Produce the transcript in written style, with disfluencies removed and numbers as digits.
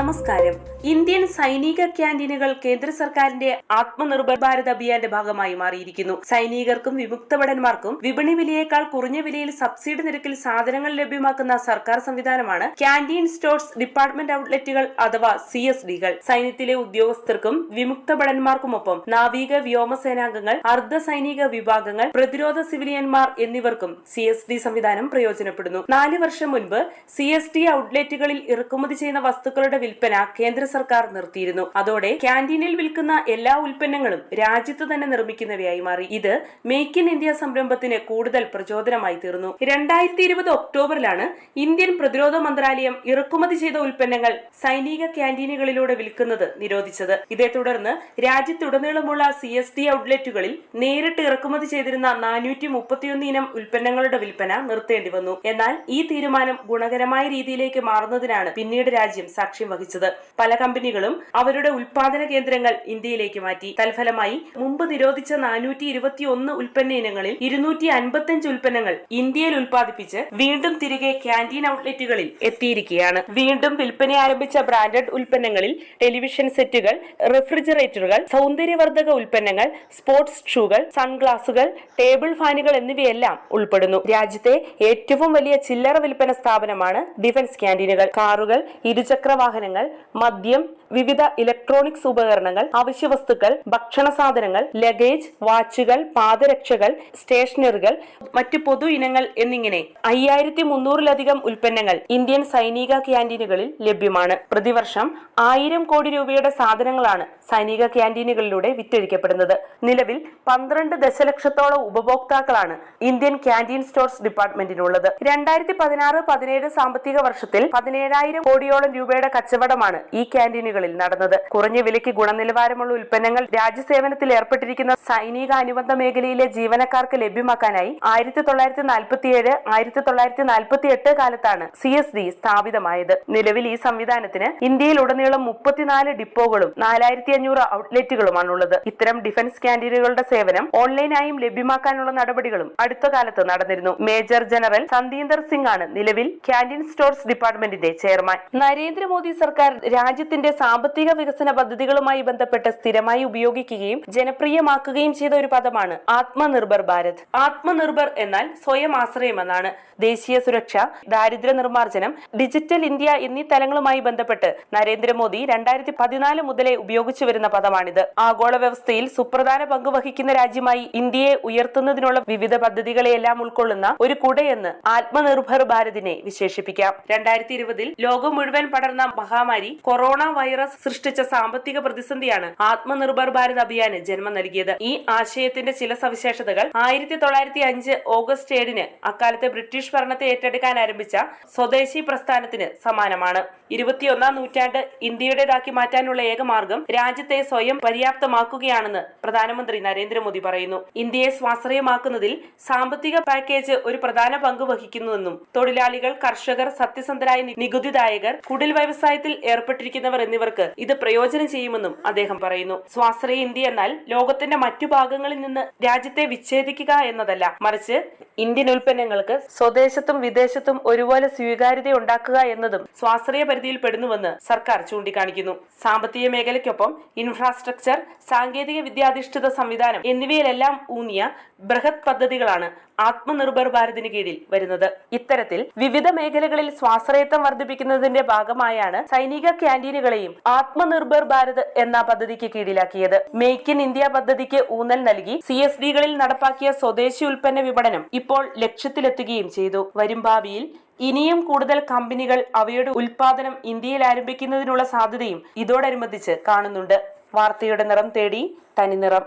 നമസ്കാരം. ഇന്ത്യൻ സൈനിക ക്യാന്റീനുകൾ കേന്ദ്ര സർക്കാരിന്റെ ആത്മനിർഭർ ഭാരത് അഭിയാന്റെ ഭാഗമായി മാറിയിരിക്കുന്നു. സൈനികർക്കും വിമുക്ത ഭടന്മാർക്കും വിപണി വിലയേക്കാൾ കുറഞ്ഞ വിലയിൽ സബ്സിഡി നിരക്കിൽ സാധനങ്ങൾ ലഭ്യമാക്കുന്ന സർക്കാർ സംവിധാനമാണ് ക്യാന്റീൻ സ്റ്റോഴ്സ് ഡിപ്പാർട്ട്മെന്റ് ഔട്ട്ലെറ്റുകൾ അഥവാ CSDകൾ. സൈന്യത്തിലെ ഉദ്യോഗസ്ഥർക്കും വിമുക്ത ഭടന്മാർക്കുമൊപ്പം നാവിക വ്യോമസേനാംഗങ്ങൾ, അർദ്ധ സൈനിക വിഭാഗങ്ങൾ, പ്രതിരോധ സിവിലിയന്മാർ എന്നിവർക്കും CSD സംവിധാനം പ്രയോജനപ്പെടുന്നു. 4 വർഷം മുൻപ് CSD ഔട്ട്ലെറ്റുകളിൽ ഇറക്കുമതി ചെയ്യുന്ന വസ്തുക്കളുടെ വിൽപ്പന കേന്ദ്ര സർക്കാർ നിർത്തിയിരുന്നു. അതോടെ ക്യാന്റീനിൽ വിൽക്കുന്ന എല്ലാ ഉൽപ്പന്നങ്ങളും രാജ്യത്ത് തന്നെ നിർമ്മിക്കുന്നവയായി മാറി. ഇത് മേക്ക് ഇൻ ഇന്ത്യ സംരംഭത്തിന് കൂടുതൽ പ്രചോദനമായി തീർന്നു. 2020 ഒക്ടോബറിലാണ് ഇന്ത്യൻ പ്രതിരോധ മന്ത്രാലയം ഇറക്കുമതി ചെയ്ത ഉൽപ്പന്നങ്ങൾ സൈനിക ക്യാന്റീനുകളിലൂടെ വിൽക്കുന്നത് നിരോധിച്ചത്. ഇതേ തുടർന്ന് രാജ്യത്തുടനീളമുള്ള CSD ഔട്ട്ലെറ്റുകളിൽ നേരിട്ട് ഇറക്കുമതി ചെയ്തിരുന്ന 431 ഇനം ഉൽപ്പന്നങ്ങളുടെ വിൽപ്പന നിർത്തേണ്ടി വന്നു. എന്നാൽ ഈ തീരുമാനം ഗുണകരമായ രീതിയിലേക്ക് മാറുന്നതിനാണ് പിന്നീട് രാജ്യം സാക്ഷ്യം വഹിച്ചത്. പല കമ്പനികളും അവരുടെ ഉൽപാദന കേന്ദ്രങ്ങൾ ഇന്ത്യയിലേക്ക് മാറ്റി. തൽഫലമായി മുമ്പ് നിരോധിച്ച 421 ഉൽപ്പന്ന ഇനങ്ങളിൽ 255 ഉൽപ്പന്നങ്ങൾ ഇന്ത്യയിൽ ഉൽപ്പാദിപ്പിച്ച് വീണ്ടും തിരികെ ക്യാന്റീൻ ഔട്ട്ലെറ്റുകളിൽ എത്തിയിരിക്കുകയാണ്. വീണ്ടും വിൽപ്പന ആരംഭിച്ച ബ്രാൻഡഡ് ഉൽപ്പന്നങ്ങളിൽ ടെലിവിഷൻ സെറ്റുകൾ, റെഫ്രിജറേറ്ററുകൾ, സൗന്ദര്യവർദ്ധക ഉൽപ്പന്നങ്ങൾ, സ്പോർട്സ് ഷൂകൾ, സൺഗ്ലാസുകൾ, ടേബിൾ ഫാനുകൾ എന്നിവയെല്ലാം ഉൾപ്പെടുന്നു. രാജ്യത്തെ ഏറ്റവും വലിയ ചില്ലറ വിൽപ്പന സ്ഥാപനമാണ് ഡിഫൻസ് ക്യാന്റീനുകൾ. കാറുകൾ, ഇരുചക്ര വാഹനങ്ങൾ, മദ്യം, വിവിധ ഇലക്ട്രോണിക്സ് ഉപകരണങ്ങൾ, അവശ്യവസ്തുക്കൾ, ഭക്ഷണ സാധനങ്ങൾ, ലഗേജ്, വാച്ചുകൾ, പാദരക്ഷകൾ, സ്റ്റേഷനറികൾ, മറ്റു പൊതു ഇനങ്ങൾ എന്നിങ്ങനെ 5300-ലധികം ഉൽപ്പന്നങ്ങൾ ഇന്ത്യൻ സൈനിക ക്യാന്റീനുകളിൽ ലഭ്യമാണ്. പ്രതിവർഷം 1000 കോടി രൂപയുടെ സാധനങ്ങളാണ് സൈനിക ക്യാന്റീനുകളിലൂടെ വിറ്റഴിക്കപ്പെടുന്നത്. നിലവിൽ 12 ദശലക്ഷത്തോളം ഉപഭോക്താക്കളാണ് ഇന്ത്യൻ ക്യാന്റീൻ സ്റ്റോഴ്സ് ഡിപ്പാർട്ട്മെന്റിനുള്ളത്. 2016-17 സാമ്പത്തിക വർഷത്തിൽ 17,000 കോടിയോളം രൂപയുടെ കച്ചവടമാണ് ഈ ക്യാന്റീനുകളിൽ നടന്നത്. കുറഞ്ഞ വിലയ്ക്ക് ഗുണനിലവാരമുള്ള ഉൽപ്പന്നങ്ങൾ രാജ്യസേവനത്തിൽ ഏർപ്പെട്ടിരിക്കുന്ന സൈനിക അനുബന്ധ മേഖലയിലെ ജീവനക്കാർക്ക് ലഭ്യമാക്കാനായി 1947-1948 കാലത്താണ് CSD സ്ഥാപിതമായത്. നിലവിൽ ഈ സംവിധാനത്തിന് ഇന്ത്യയിലുടനീളം 34 ഡിപ്പോകളും 4500 ഔട്ട്ലെറ്റുകളുമാണുള്ളത്. ഇത്തരം ഡിഫൻസ് ക്യാന്റീനുകളുടെ സേവനം ഓൺലൈനായും ലഭ്യമാക്കാനുള്ള നടപടികളും അടുത്ത കാലത്ത് നടന്നിരുന്നു. മേജർ ജനറൽ സന്ദീന്ദർ സിംഗ് ആണ് നിലവിൽ ക്യാന്റീൻ സ്റ്റോഴ്സ് ഡിപ്പാർട്ട്മെന്റിന്റെ ചെയർമാൻ. നരേന്ദ്രമോദി സർക്കാർ രാജ്യത്തിന്റെ സാമ്പത്തിക വികസന പദ്ധതികളുമായി ബന്ധപ്പെട്ട് സ്ഥിരമായി ഉപയോഗിക്കുകയും ജനപ്രിയമാക്കുകയും ചെയ്ത ഒരു പദമാണ് ആത്മനിർഭർ ഭാരത്. ആത്മനിർഭർ എന്നാൽ സ്വയം ആശ്രയം എന്നാണ്. ദേശീയ സുരക്ഷ, ദാരിദ്ര്യ നിർമ്മാർജ്ജനം, ഡിജിറ്റൽ ഇന്ത്യ എന്നീ തലങ്ങളുമായി ബന്ധപ്പെട്ട് നരേന്ദ്രമോദി 2014 മുതലേ ഉപയോഗിച്ചു വരുന്ന പദമാണിത്. ആഗോള വ്യവസ്ഥയിൽ സുപ്രധാന പങ്ക് വഹിക്കുന്ന രാജ്യമായി ഇന്ത്യയെ ഉയർത്തുന്നതിനുള്ള വിവിധ പദ്ധതികളെയെല്ലാം ഉൾക്കൊള്ളുന്ന ഒരു കുടയെന്ന് ആത്മനിർഭർ ഭാരതിനെ വിശേഷിപ്പിക്കാം. 2020 ലോകം മുഴുവൻ പടർന്ന മഹാമാരി കൊറോണ വൈറസ് സൃഷ്ടിച്ച സാമ്പത്തിക പ്രതിസന്ധിയാണ് ആത്മനിർഭർ ഭാരത് അഭിയാന് ജന്മം നൽകിയത്. ഈ ആശയത്തിന്റെ ചില സവിശേഷതകൾ 1905 ഓഗസ്റ്റ് 7 അക്കാലത്തെ ബ്രിട്ടീഷ് ഭരണത്തെ ഏറ്റെടുക്കാൻ ആരംഭിച്ച സ്വദേശി പ്രസ്ഥാനത്തിന് സമാനമാണ്. 21ാം നൂറ്റാണ്ട് ഇന്ത്യയുടേതാക്കി മാറ്റാനുള്ള ഏക മാർഗം രാജ്യത്തെ സ്വയം പര്യാപ്തമാക്കുകയാണെന്ന് പ്രധാനമന്ത്രി നരേന്ദ്രമോദി പറയുന്നു. ഇന്ത്യയെ സ്വാശ്രയമാക്കുന്നതിൽ സാമ്പത്തിക പാക്കേജ് ഒരു പ്രധാന പങ്ക് വഹിക്കുന്നുവെന്നും തൊഴിലാളികൾ, കർഷകർ, സത്യസന്ധരായ നികുതിദായകർ, കുടിൽ വ്യവസായത്തിൽ ഏർപ്പെട്ടിരിക്കുന്നവർ എന്നിവർക്ക് ഇത് പ്രയോജനം ചെയ്യുമെന്നും അദ്ദേഹം പറയുന്നു. സ്വാശ്രയ ഇന്ത്യ എന്നാൽ ലോകത്തിന്റെ മറ്റു ഭാഗങ്ങളിൽ നിന്ന് രാജ്യത്തെ വിച്ഛേദിക്കുക എന്നതല്ല, മറിച്ച് ഇന്ത്യൻ ഉൽപ്പന്നങ്ങൾക്ക് സ്വദേശത്തും വിദേശത്തും ഒരുപോലെ സ്വീകാര്യത ഉണ്ടാക്കുക എന്നതും സ്വാശ്രയ പരിധിയിൽ പെടുന്നുവെന്ന് സർക്കാർ ചൂണ്ടിക്കാണിക്കുന്നു. സാമ്പത്തിക മേഖലയ്ക്കൊപ്പം ഇൻഫ്രാസ്ട്രക്ചർ, സാങ്കേതിക വിദ്യാധിഷ്ഠിത സംവിധാനം എന്നിവയിലെല്ലാം ഊന്നിയ ബൃഹത് പദ്ധതികളാണ് ആത്മനിർഭർ ഭാരതിന് കീഴിൽ വരുന്നത്. ഇത്തരത്തിൽ വിവിധ മേഖലകളിൽ സ്വാശ്രയത്വം വർദ്ധിപ്പിക്കുന്നതിന്റെ ഭാഗമായാണ് സൈനിക ക്യാന്റീനുകളെയും ആത്മനിർഭർ ഭാരത് എന്ന പദ്ധതിക്ക് കീഴിലാക്കിയത്. മേക്ക് ഇൻ ഇന്ത്യ പദ്ധതിക്ക് ഊന്നൽ നൽകി CSDകളിൽ നടപ്പാക്കിയ സ്വദേശി ഉൽപ്പന്ന വിപണനം ഇപ്പോൾ ലക്ഷ്യത്തിലെത്തുകയും ചെയ്തു. വരും ഭാവിയിൽ ഇനിയും കൂടുതൽ കമ്പനികൾ അവയുടെ ഉൽപാദനം ഇന്ത്യയിൽ ആരംഭിക്കുന്നതിനുള്ള സാധ്യതയും ഇതോടനുബന്ധിച്ച് കാണുന്നുണ്ട്. വാർത്തയുടെ നിറം തേടി തനിനിറം.